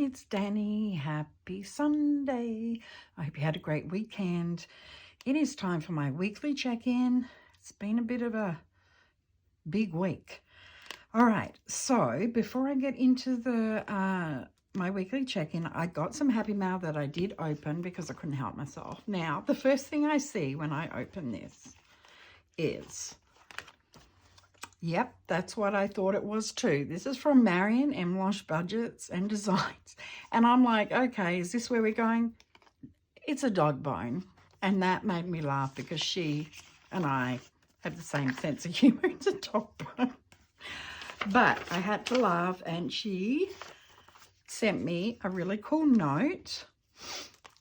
it's Danny. Happy Sunday. I hope you had a great weekend. It is time for my weekly check-in. It's been a bit of a big week. All right, so before I get into the my weekly check-in, I got some happy mail that I did open because I couldn't help myself. Now, the first thing I see when I open this is... Yep, that's what I thought it was too. This is from Marion CraftCoBudgets and Designs. And I'm like, okay, is this where we're going? It's a dog bone. And that made me laugh because she and I have the same sense of humor. It's a dog bone. But I had to laugh, and she sent me a really cool note.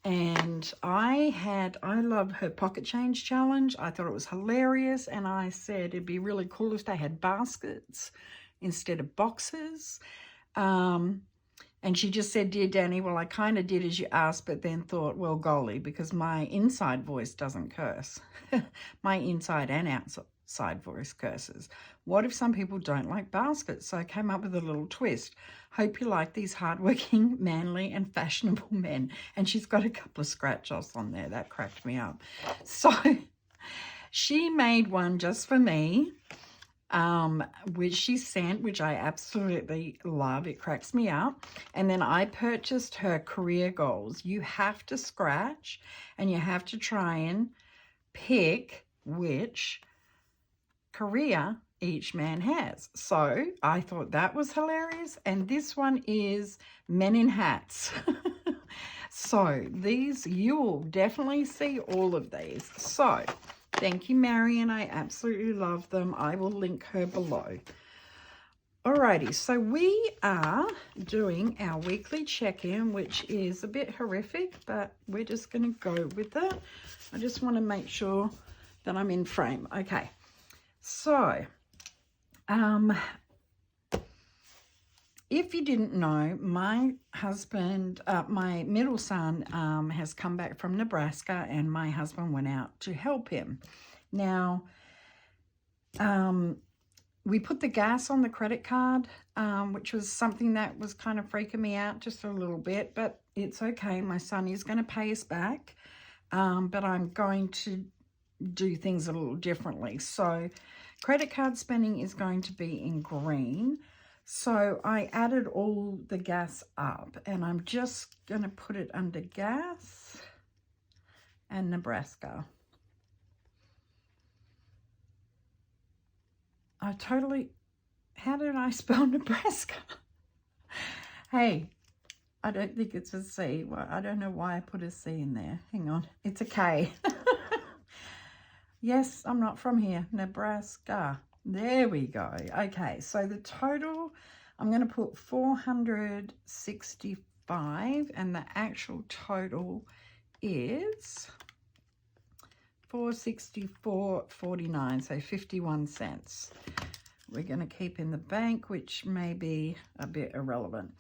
And I loved her pocket change challenge. I thought it was hilarious. And I said it'd be really cool if they had baskets instead of boxes. And she just said, "Dear Danny, well, I kind of did as you asked, but then thought, well, golly, because my inside voice doesn't curse. My inside and outside voice curses. What if some people don't like baskets?" So I came up with a little twist. Hope you like these hardworking, manly, and fashionable men. And she's got a couple of scratch-offs on there. That cracked me up. So she made one just for me, which she sent, which I absolutely love. It cracks me up. And then I purchased her career goals. You have to scratch, and you have to try and pick which career each man has. So I thought that was hilarious. And this one is men in hats. So these, you'll definitely see all of these. So thank you, Marion. I absolutely love them. I will link her below. Alrighty, so we are doing our weekly check-in, which is a bit horrific, but we're just going to go with it. I just want to make sure that I'm in frame. Okay, so if you didn't know, my husband, my middle son has come back from Nebraska, and my husband went out to help him. Now, we put the gas on the credit card, which was something that was kind of freaking me out just a little bit, but it's okay. My son is going to pay us back, but I'm going to do things a little differently. So credit card spending is going to be in green. So I added all the gas up, and I'm just going to put it under gas and Nebraska. How did I spell Nebraska? Hey, I don't think it's a C. Well, I don't know why I put a C in there. Hang on, it's a K. Yes, I'm not from here. Nebraska. There we go. Okay, so the total, I'm going to put 465, and the actual total is 464.49, so 51 cents. We're going to keep in the bank, which may be a bit irrelevant.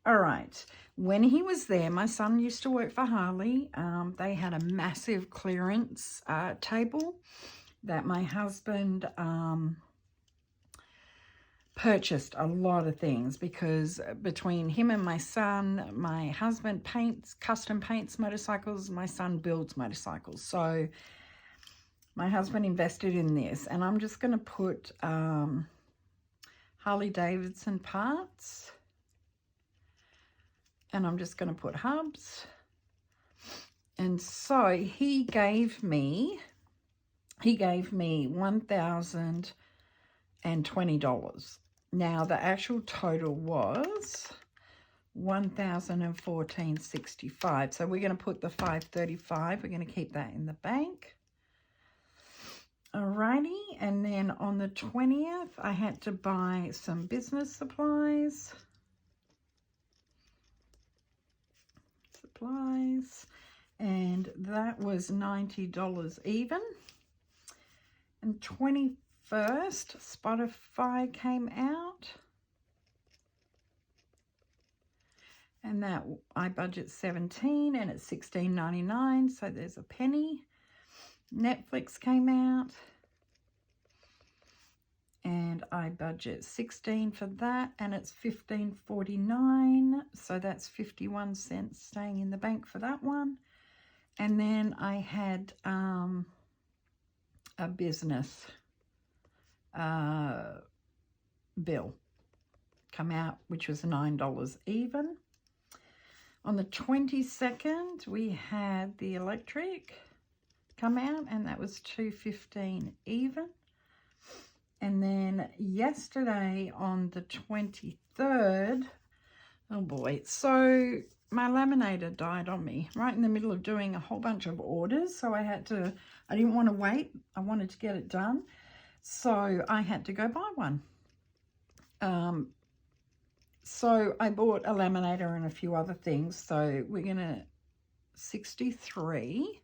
All right. When he was there, my son used to work for Harley. They had a massive clearance table that my husband purchased a lot of things, because between him and my son, my husband custom paints motorcycles, my son builds motorcycles. So my husband invested in this, and I'm just going to put Harley Davidson parts. And I'm just going to put hubs. And so he gave me $1,020. Now the actual total was $1,014.65. So we're going to put the $535. We're going to keep that in the bank. Alrighty, and then on the 20th, I had to buy some business supplies. And that was $90 even. And 21st, Spotify came out, and that I budget 17, and it's $16.99, so there's a penny. Netflix came out, and I budget 16 for that, and it's $15.49, so that's 51 cents staying in the bank for that one. And then I had a business bill come out, which was $9 even. On the 22nd, we had the electric come out, and that was $2.15 even. And then yesterday on the 23rd, oh boy, so my laminator died on me right in the middle of doing a whole bunch of orders. So I didn't want to wait. I wanted to get it done. So I had to go buy one. So I bought a laminator and a few other things. So we're going to 63.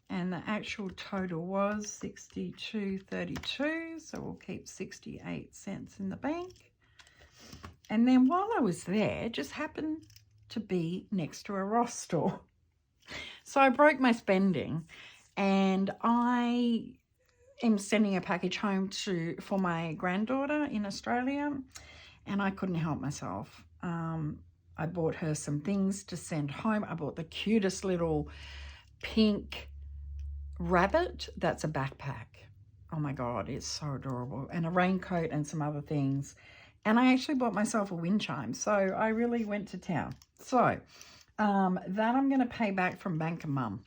And the actual total was $62.32, so we'll keep 68 cents in the bank. And then while I was there, just happened to be next to a Ross store. So I broke my spending, and I am sending a package home for my granddaughter in Australia, and I couldn't help myself. I bought her some things to send home. I bought the cutest little pink rabbit that's a backpack. Oh my god, it's so adorable. And a raincoat and some other things. And I actually bought myself a wind chime, so I really went to town. So that I'm going to pay back from Bank of Mum.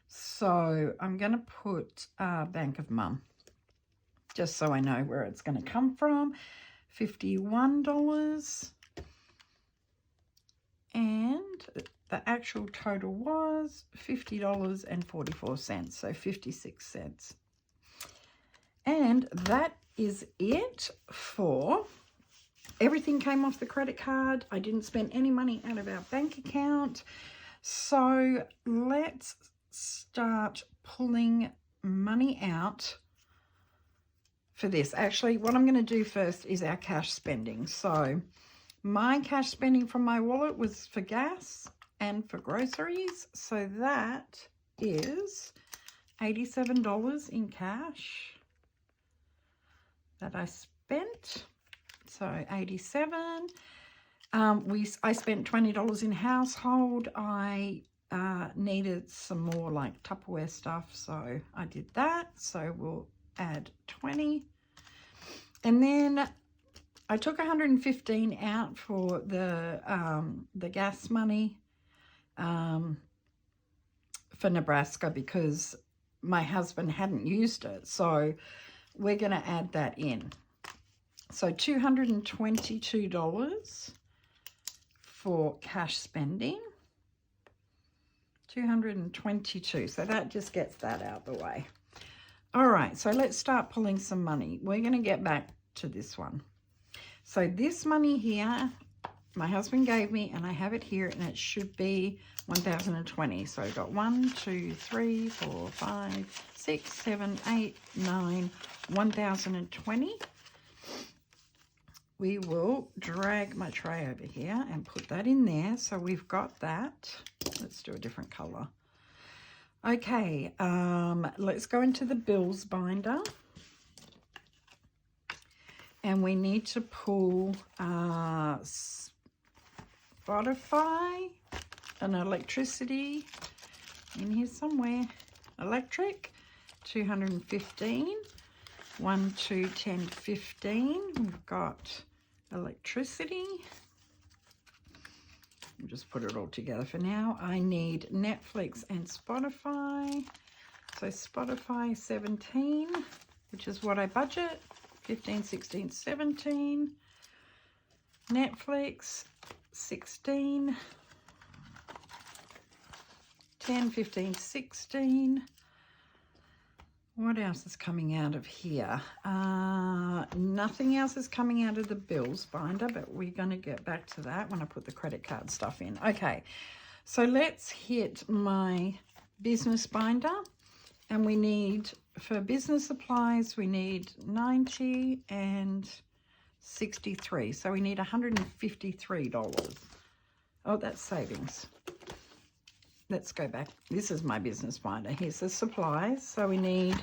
So I'm going to put Bank of Mum, just so I know where it's going to come from. $51. And the actual total was $50.44, so 56 cents. And that is it for everything. Came off the credit card. I didn't spend any money out of our bank account. So let's start pulling money out for this. Actually, what I'm going to do first is our cash spending. So my cash spending from my wallet was for gas and for groceries. So that is $87 in cash that I spent. So 87. I spent $20 in household. I needed some more like Tupperware stuff, so I did that. So we'll add 20. And then I took 115 out for the gas money for Nebraska because my husband hadn't used it. So we're going to add that in. So $222 for cash spending. 222. So that just gets that out the way. All right, so let's start pulling some money. We're going to get back to this one. So this money here, my husband gave me, and I have it here, and it should be 1,020. So I've got 1, 2, 3, 4, 5, 6, 7, 8, 9, 1,020. We will drag my tray over here and put that in there. So we've got that. Let's do a different color. Okay, let's go into the bills binder. And we need to pull Spotify and electricity in here somewhere. Electric, 215. 1, 2, 10, 15. We've got electricity. I'll just put it all together for now. I need Netflix and Spotify. So Spotify 17, which is what I budget. 15, 16, 17. Netflix 16. 10, 15, 16. What else is coming out of here? Nothing else is coming out of the bills binder, but we're going to get back to that when I put the credit card stuff in. Okay, so let's hit my business binder. And we need, for business supplies, we need 90 and 63. So we need $153. Oh, that's savings. Let's go back. This is my business binder. Here's the supplies. So we need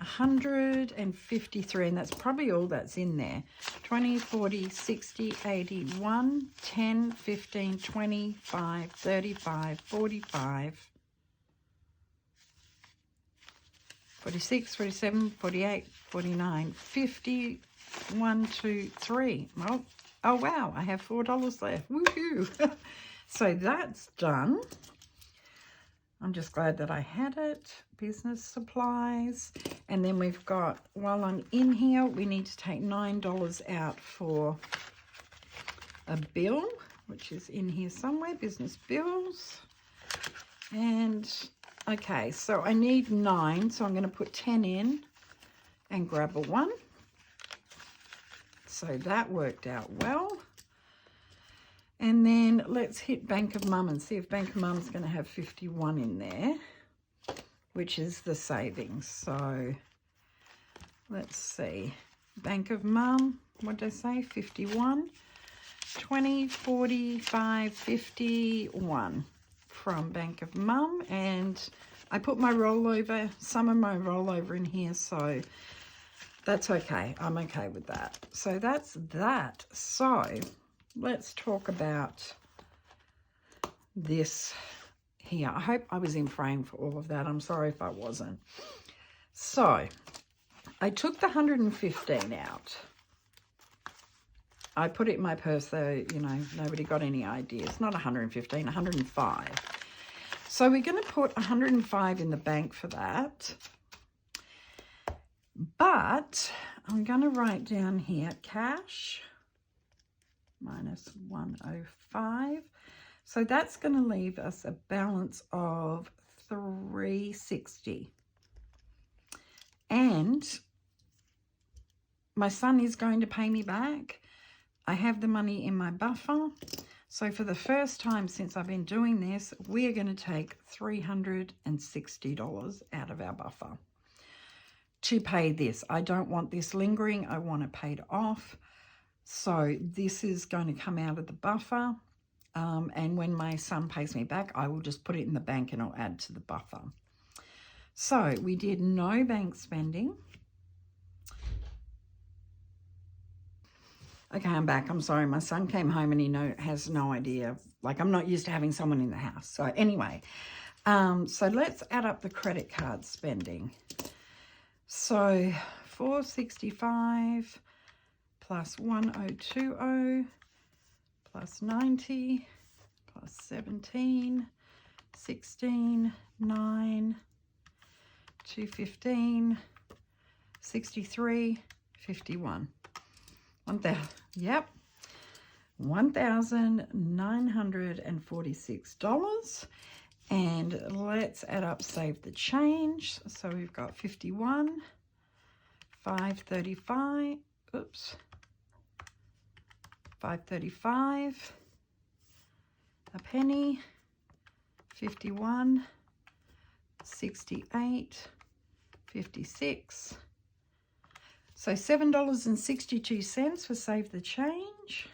153, and that's probably all that's in there. 20, 40, 60, 80, 1, 10, 15, 25, 35, 45, 46, 47, 48, 49, 50, 1, 2, 3. Oh wow, I have $4 left. Woohoo! So that's done. I'm just glad that I had it. Business supplies. And then we've got, while I'm in here, we need to take $9 out for a bill, which is in here somewhere, business bills. And, okay, so I need 9, so I'm going to put 10 in and grab a 1. So that worked out well. And then let's hit Bank of Mum and see if Bank of Mum's going to have 51 in there, which is the savings. So let's see. Bank of Mum, what did I say? 51, 20, 45, 51 from Bank of Mum. And I put my rollover, some of my rollover in here, so that's okay. I'm okay with that. So that's that. So let's talk about this here. I hope I was in frame for all of that. I'm sorry if I wasn't. So I took the 115 out. I put it in my purse, though, you know, nobody got any ideas. Not 115, 105. So we're going to put 105 in the bank for that. But I'm going to write down here cash minus 105. So that's going to leave us a balance of 360. And my son is going to pay me back. I have the money in my buffer. So for the first time since I've been doing this, we are going to take $360 out of our buffer to pay this. I don't want this lingering. I want it paid off. So this is going to come out of the buffer. And when my son pays me back, I will just put it in the bank and I'll add to the buffer. So we did no bank spending. Okay, I'm back. I'm sorry. My son came home and he has no idea. Like, I'm not used to having someone in the house. So anyway, so let's add up the credit card spending. So 465 plus 1020 plus 90 plus 17, 16, 9, 215, 63, 51. $1,946. And let's add up, save the change. So we've got 51, 535, oops, 535, a penny, 51, 68, 56. So $7.62 for save the change.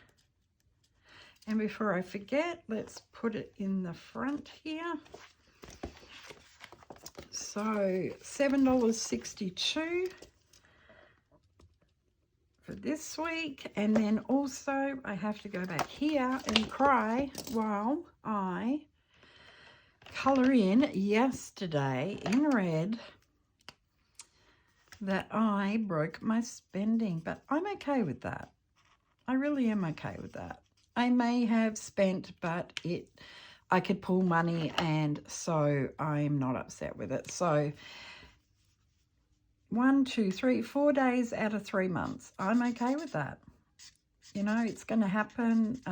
And before I forget, let's put it in the front here. So $7.62 for this week. And then also I have to go back here and cry while I color in yesterday in red that I broke my spending. But I'm okay with that. I really am okay with that. I may have spent, but I could pull money, and so I'm not upset with it. So 1, 2, 3, 4 days out of 3 months. I'm okay with that. You know, it's going to happen.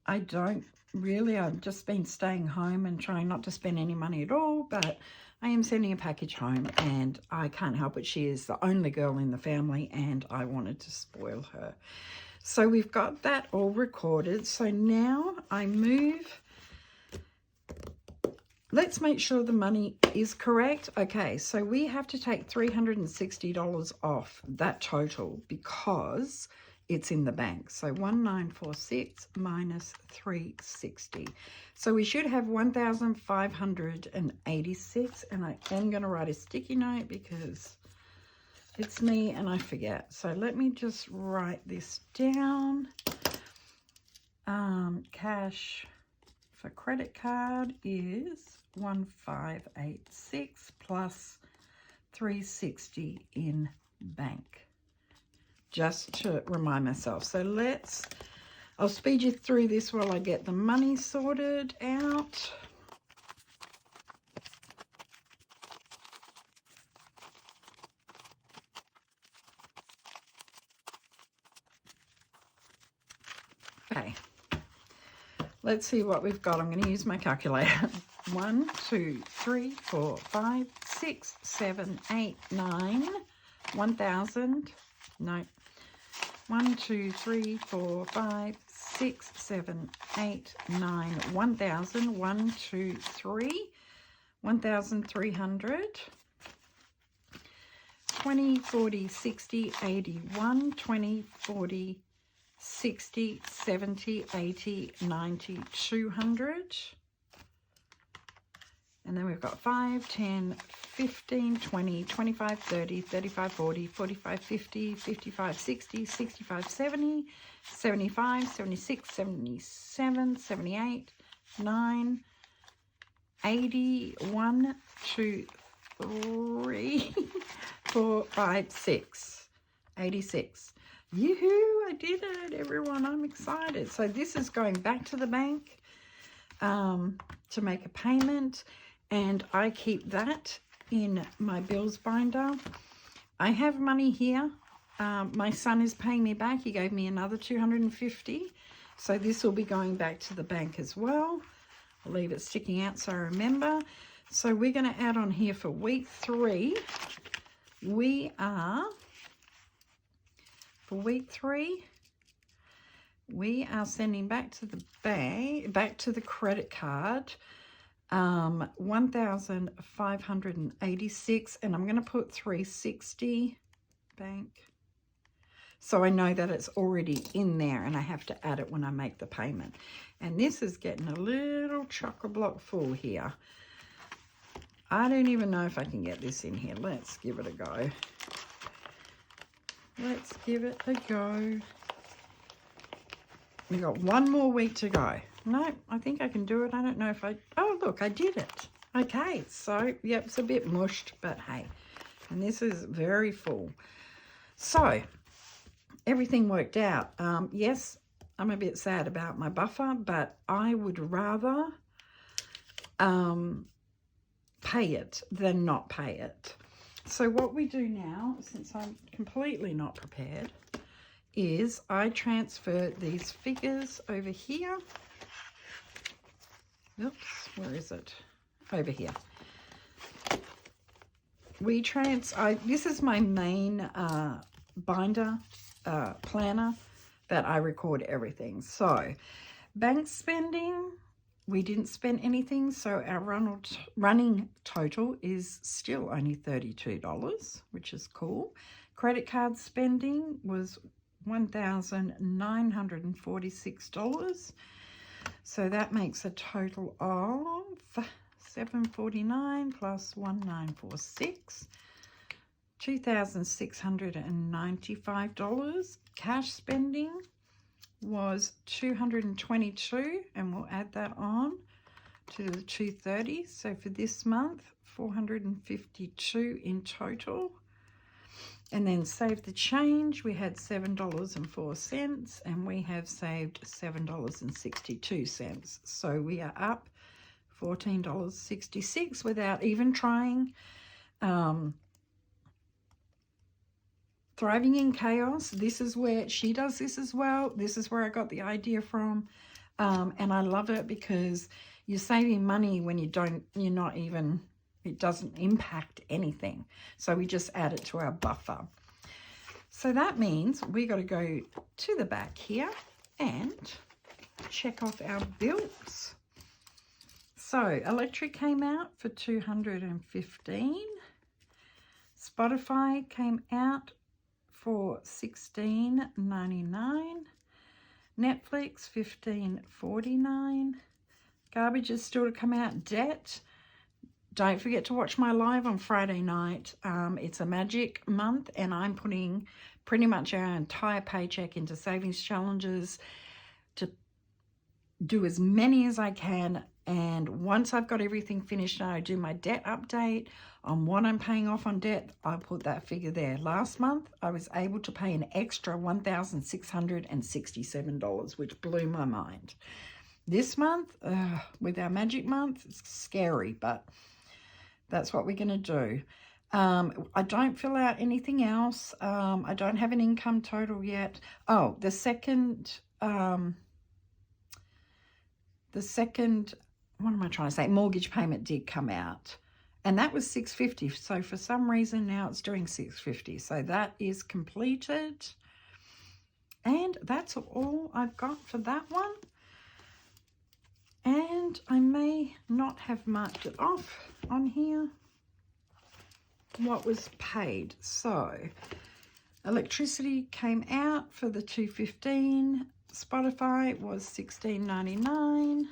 I don't really, I've just been staying home and trying not to spend any money at all, but I am sending a package home, and I can't help it. She is the only girl in the family, and I wanted to spoil her. So we've got that all recorded. So now I move. Let's make sure the money is correct. Okay, so we have to take $360 off that total because it's in the bank. So 1946 minus 360. So we should have 1,586, and I am going to write a sticky note because it's me and I forget. So let me just write this down. Cash for credit card is 1586 plus 360 in bank. Just to remind myself. So I'll speed you through this while I get the money sorted out. Okay. Let's see what we've got. I'm going to use my calculator. 1, 2, 3, 4, 5, 6, 7, 8, 9, 1,000. No. 1, 2, 3, 4, 5, 6, 7, 8, 9, 1,000. 1, 2, 3, 1,300. 20, 40, 60, 81, 20, 40, 60, 70, 80, 90, 200. And then we've got 5, 10, 15, 20, 25, 30, 35, 40, 45, 50, 55, 60, 65, 70, 75, 76, 77, 78, 9, 80, 1, 2, 3, 4, 5, 6, 86. Yoo-hoo, I did it, everyone. I'm excited. So this is going back to the bank to make a payment, and I keep that in my bills binder. I have money here. My son is paying me back. He gave me another 250. So this will be going back to the bank as well. I'll leave it sticking out so I remember. So we're going to add on here for week 3. For week 3, we are sending back to the bank, back to the credit card, 1,586, and I'm going to put 360 bank. So I know that it's already in there and I have to add it when I make the payment. And this is getting a little chock-a-block full here. I don't even know if I can get this in here. Let's give it a go. Let's give it a go. We've got one more week to go. No, I think I can do it. I don't know if I... Oh, look, I did it. Okay, so, yep, it's a bit mushed, but hey. And this is very full. So, everything worked out. Yes, I'm a bit sad about my buffer, but I would rather pay it than not pay it. So what we do now, since I'm completely not prepared, is I transfer these figures over here. Oops, where is it? Over here. This is my main binder planner that I record everything. So bank spending, we didn't spend anything, so our running total is still only $32, which is cool. Credit card spending was $1,946. So that makes a total of $749 plus 1,946, $2,695. Cash spending was $222, and we'll add that on to the $230. So for this month, $452 in total. And then save the change, we had $7.04, and we have saved $7.62. So we are up $14.66 without even trying. Thriving in Chaos, this is where she does this as well. This is where I got the idea from. And I love it because you're saving money when it doesn't impact anything. So we just add it to our buffer. So that means we got to go to the back here and check off our bills. So electric came out for $215. Spotify came out for $16.99. Netflix, $15.49. Garbage is still to come out. Debt. Don't forget to watch my live on Friday night. It's a magic month, and I'm putting pretty much our entire paycheck into savings challenges to do as many as I can. And once I've got everything finished and I do my debt update on what I'm paying off on debt, I'll put that figure there. Last month, I was able to pay an extra $1,667, which blew my mind. This month, with our magic month, it's scary, but that's what we're going to do. I don't fill out anything else. I don't have an income total yet. Oh, the second, what am I trying to say? Mortgage payment did come out, and that was $650. So for some reason now it's doing $650. So that is completed, and that's all I've got for that one. And I may not have marked it off on here what was paid. So electricity came out for the $2.15. Spotify was $16.99.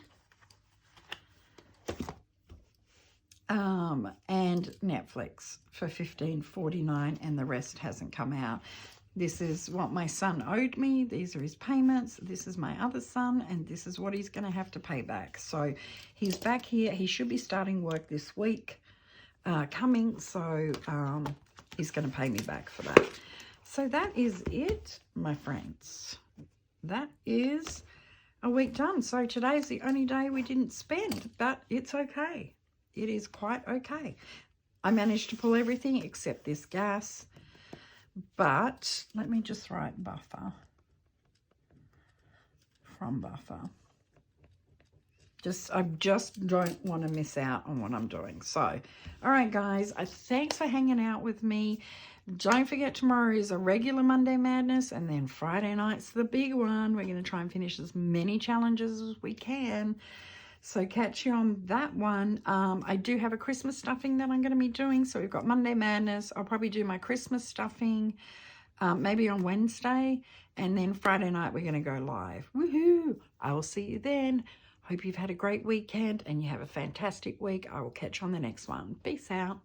And Netflix for $15.49, and the rest hasn't come out. This is what my son owed me. These are his payments. This is my other son, and this is what he's going to have to pay back. So he's back here. He should be starting work this week coming, so he's going to pay me back for that. So that is it, my friends. That is a week done. So today's the only day we didn't spend, but it's okay. It is quite okay. I managed to pull everything except this gas. But let me just write buffer from buffer. I just don't want to miss out on what I'm doing. So, all right, guys, thanks for hanging out with me. Don't forget, tomorrow is a regular Monday Madness, and then Friday night's the big one. We're going to try and finish as many challenges as we can. So catch you on that one. I do have a Christmas stuffing that I'm going to be doing. So we've got Monday Madness. I'll probably do my Christmas stuffing maybe on Wednesday. And then Friday night we're going to go live. Woohoo! I will see you then. Hope you've had a great weekend and you have a fantastic week. I will catch you on the next one. Peace out.